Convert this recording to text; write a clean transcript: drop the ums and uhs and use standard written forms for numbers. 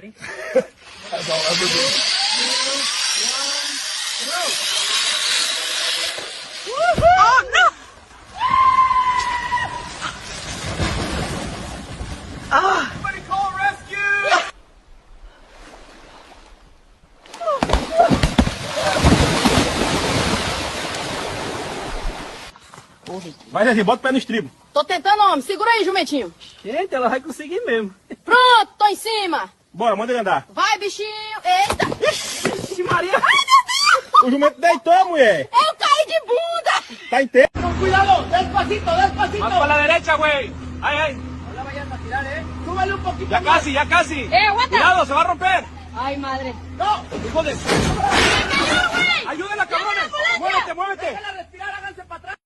Ready? That's all I ever do. Oh, no! Somebody call rescue! Vai, Zezinho, bota o pé no estribo. Tô tentando, homem. Segura aí, jumentinho. Gente, ela vai conseguir mesmo. Pronto, tô em cima. Bora, manda ele andar. Vai, bichinho. Eita. Ixi, Maria! Ai, meu O jumento deitou, mulher. Deus. Eu caí de bunda. Tá inteiro. Cuidado, despacito, despacito. Más para la derecha, güey. Ay, ay. No la vayas a tirar, Súbale un poquito Ya más. casi, ya casi. Aguanta. Cuidado, se va a romper. Ay, madre. No, hijo de... Me cayó, güey. Ayúdenla, cabrones. ¡Llama a la ambulancia! Muévete, muévete. Déjala respirar, háganse para atrás.